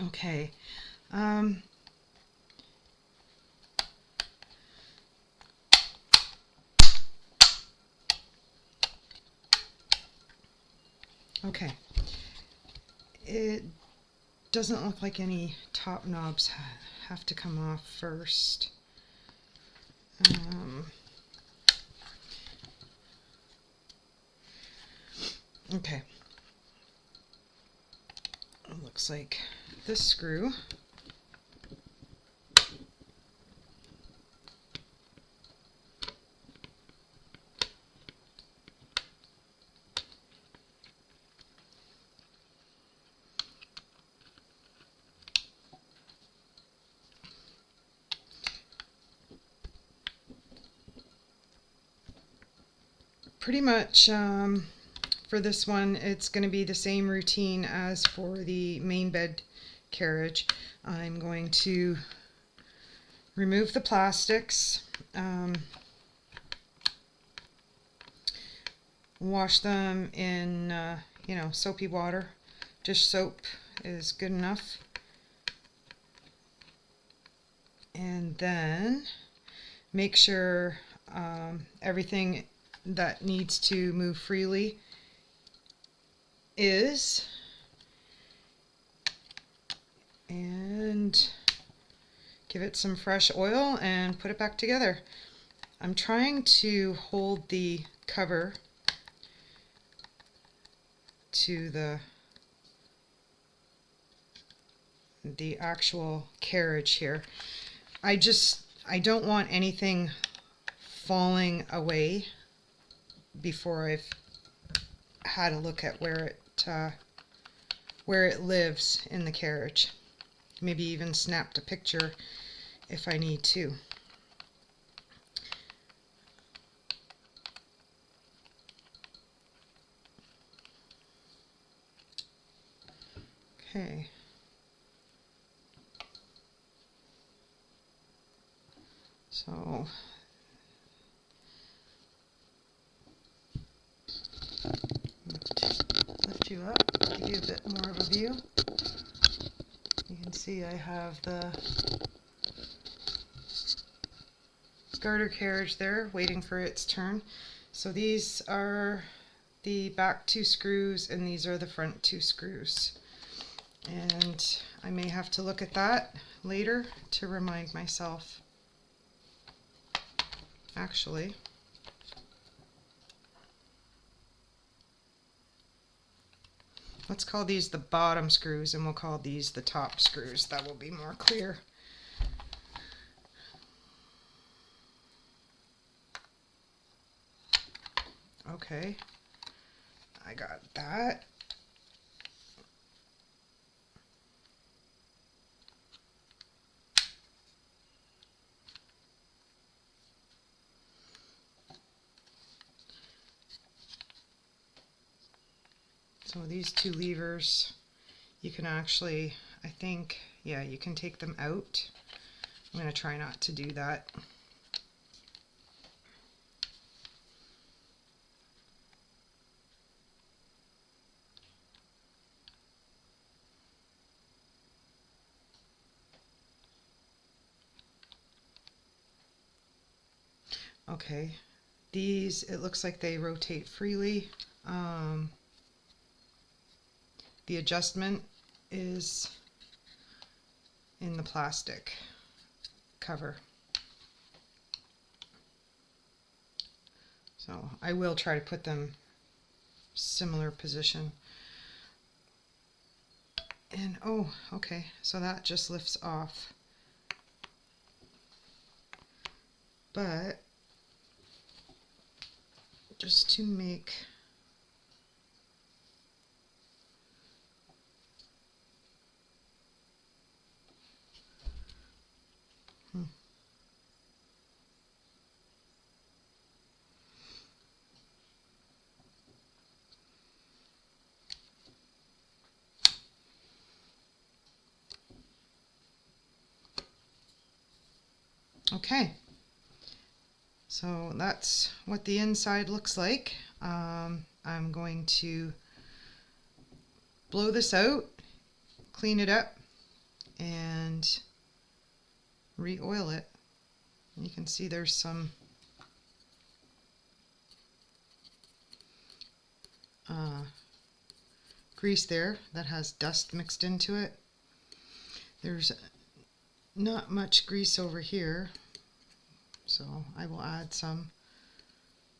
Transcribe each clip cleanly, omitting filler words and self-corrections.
Okay. Okay. It doesn't look like any top knobs have to come off first. Okay. It looks like this screw pretty much for this one it's going to be the same routine as for the main bed carriage. I'm going to remove the plastics, wash them in soapy water. Dish soap is good enough, and then make sure everything that needs to move freely is, and give it some fresh oil and put it back together. I'm trying to hold the cover to the actual carriage here. I don't want anything falling away before I've had a look at where it lives in the carriage. Maybe even snapped a picture if I need to. Okay. So lift you up, give you a bit more of a view. You can see I have the garter carriage there waiting for its turn. So these are the back two screws and these are the front two screws. And I may have to look at that later to remind myself. Actually, let's call these the bottom screws and we'll call these the top screws. That will be more clear. Okay, I got that. So these two levers, you can actually, I think, yeah, you can take them out. I'm going to try not to do that. Okay, these, it looks like they rotate freely. The adjustment is in the plastic cover. So I will try to put them similar position. And oh, okay, so that just lifts off. But just to make okay, so that's what the inside looks like. I'm going to blow this out, clean it up, and re-oil it. You can see there's some grease there that has dust mixed into it. There's not much grease over here, so I will add some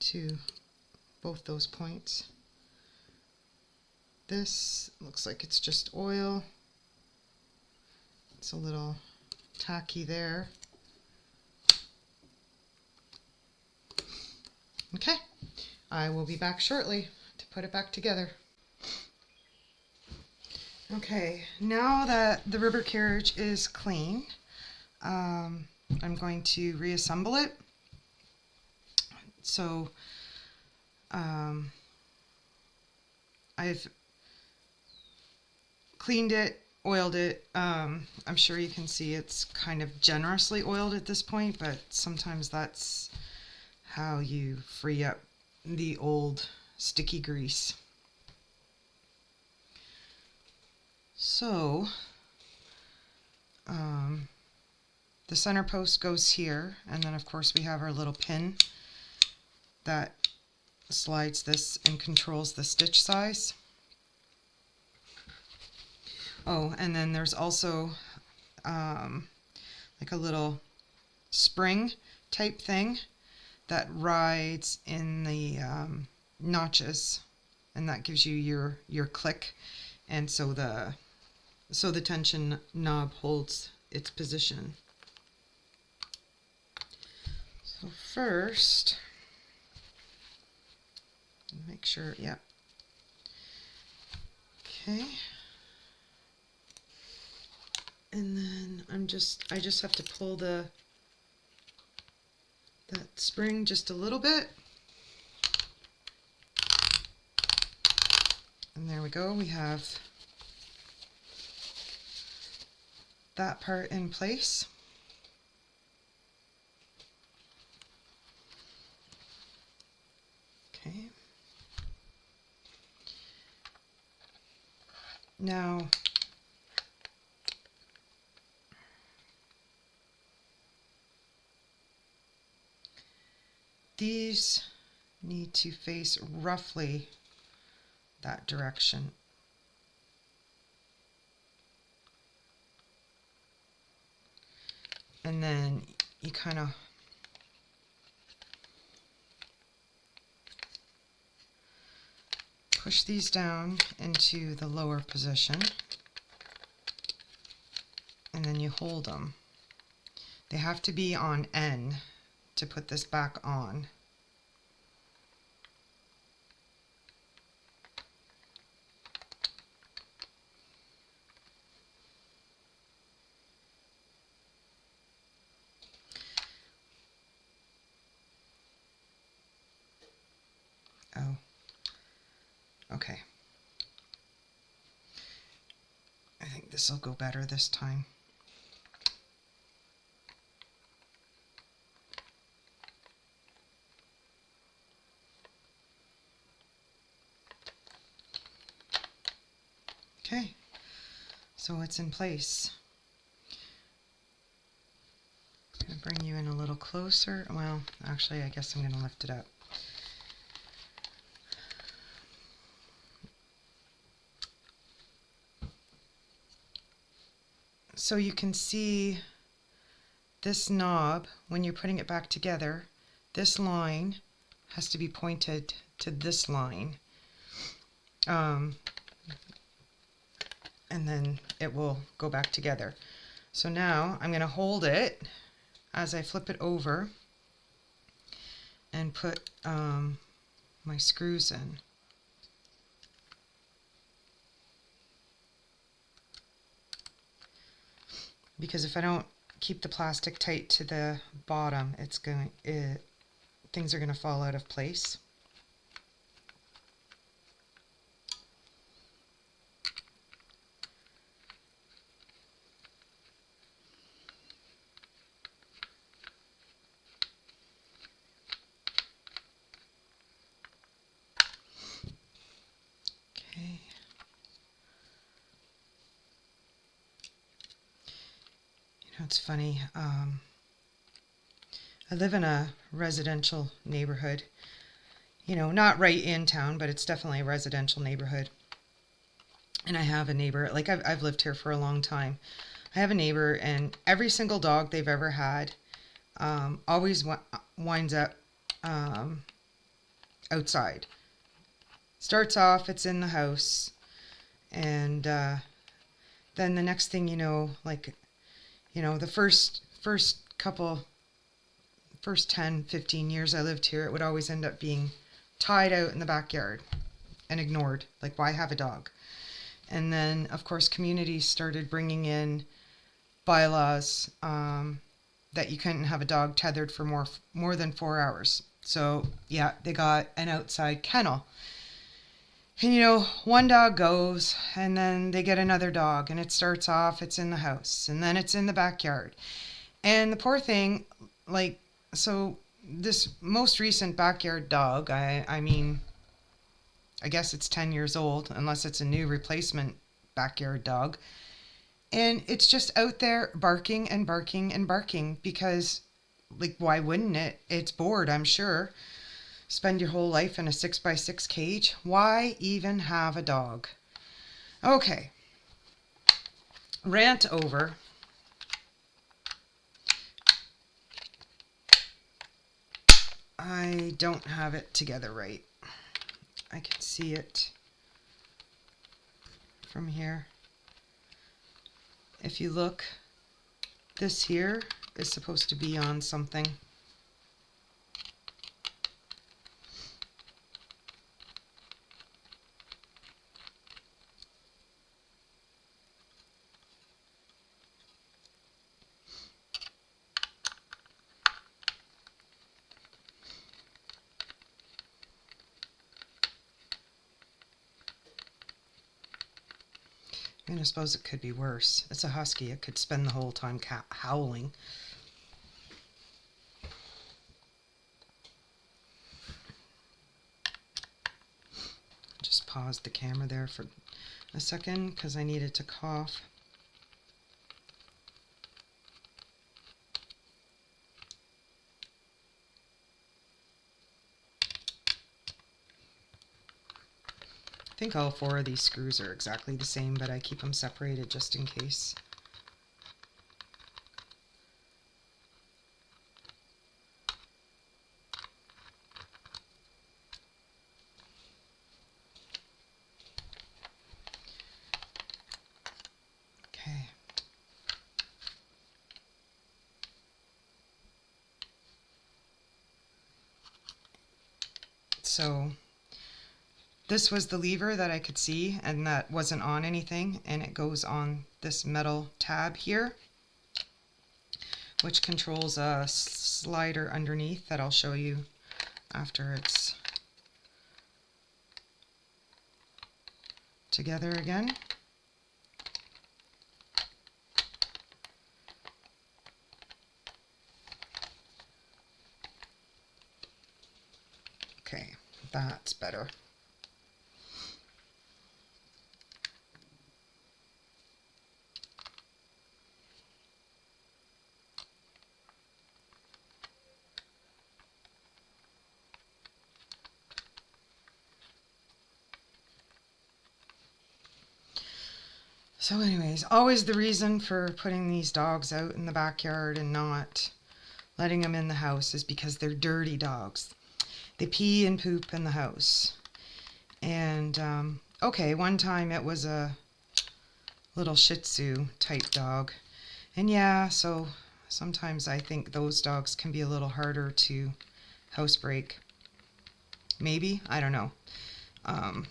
to both those points. This looks like it's just oil. It's a little tacky there. Okay, I will be back shortly to put it back together. Okay, now that the rubber carriage is clean, I'm going to reassemble it. So I've cleaned it, oiled it. I'm sure you can see it's kind of generously oiled at this point, but sometimes that's how you free up the old sticky grease. So the center post goes here, and then of course we have our little pin that slides this and controls the stitch size. Oh, and then there's also like a little spring type thing that rides in the notches, and that gives you your click, and so the tension knob holds its position. So first, make sure, yeah. Okay. And then I just have to pull that spring just a little bit. And there we go, we have that part in place. Okay. Now, these need to face roughly that direction. And then you kind of push these down into the lower position, and then you hold them. They have to be on N to put this back on. Oh, okay. I think this will go better this time. Okay, so it's in place. I'm going to bring you in a little closer. Well, actually, I guess I'm going to lift it up. So you can see this knob, when you're putting it back together, this line has to be pointed to this line. And then it will go back together. So now I'm going to hold it as I flip it over and put my screws in. Because if I don't keep the plastic tight to the bottom, things are going to fall out of place. Okay. It's funny. I live in a residential neighborhood. You know, not right in town, but it's definitely a residential neighborhood. And I have a neighbor, like I've lived here for a long time. I have a neighbor, and every single dog they've ever had always winds up outside. Starts off, it's in the house, and then the next thing you know, like, you know, the first 10, 15 years I lived here, it would always end up being tied out in the backyard and ignored. Like, why have a dog? And then, of course, communities started bringing in bylaws that you couldn't have a dog tethered for more than 4 hours. So, yeah, they got an outside kennel. And, you know, one dog goes, and then they get another dog, and it starts off, it's in the house, and then it's in the backyard. And the poor thing, like, so this most recent backyard dog, I mean, I guess it's 10 years old, unless it's a new replacement backyard dog. And it's just out there barking and barking and barking because, like, why wouldn't it? It's bored, I'm sure. Spend your whole life in a 6x6 cage. Why even have a dog? Okay. Rant over. I don't have it together right. I can see it from here. If you look, this here is supposed to be on something. I mean, I suppose it could be worse. It's a husky. It could spend the whole time howling. Just paused the camera there for a second because I needed to cough. I think all 4 of these screws are exactly the same, but I keep them separated just in case. Okay. So this was the lever that I could see and that wasn't on anything, and it goes on this metal tab here, which controls a slider underneath that I'll show you after it's together again. Okay, that's better. So anyways, always the reason for putting these dogs out in the backyard and not letting them in the house is because they're dirty dogs. They pee and poop in the house. And, okay, one time it was a little Shih Tzu type dog. And yeah, so sometimes I think those dogs can be a little harder to housebreak. Maybe, I don't know. I'm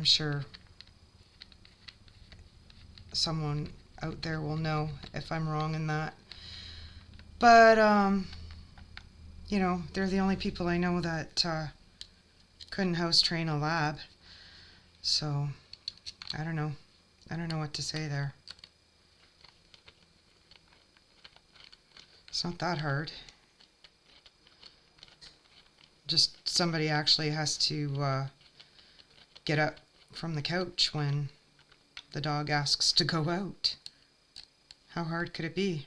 sure someone out there will know if I'm wrong in that. But, you know, they're the only people I know that couldn't house train a lab. So, I don't know. I don't know what to say there. It's not that hard. Just somebody actually has to get up from the couch when the dog asks to go out. How hard could it be?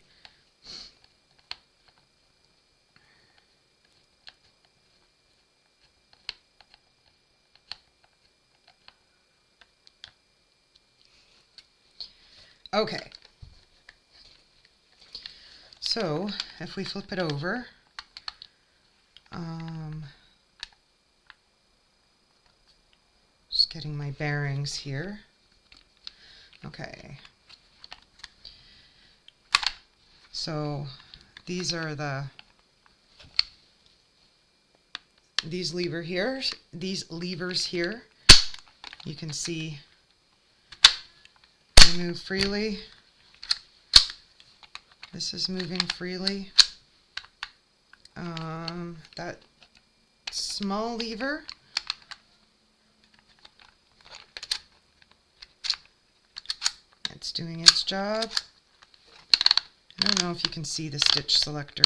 Okay. So if we flip it over, just getting my bearings here. Okay. So these are these levers here. You can see they move freely. This is moving freely. That small lever, it's doing its job. I don't know if you can see the stitch selector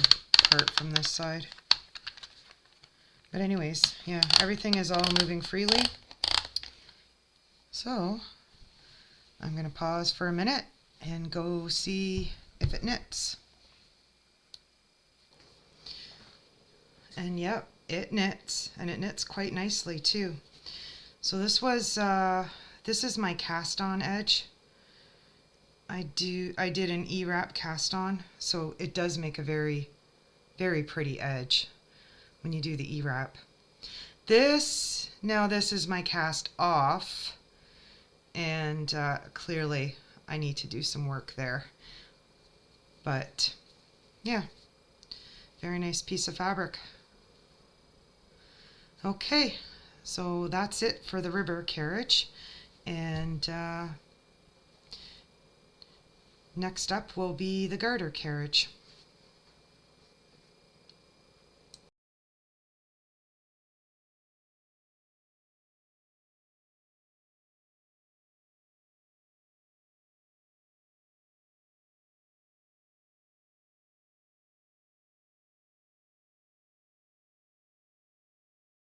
part from this side. But anyways, yeah, everything is all moving freely. So I'm going to pause for a minute and go see if it knits. And yep, it knits, and it knits quite nicely too. So this is my cast on edge. I did an E-wrap cast on, so it does make a very, very pretty edge when you do the E-wrap. Now this is my cast off, and clearly I need to do some work there. But yeah, very nice piece of fabric. Okay, so that's it for the ribber carriage, and next up will be the garter carriage.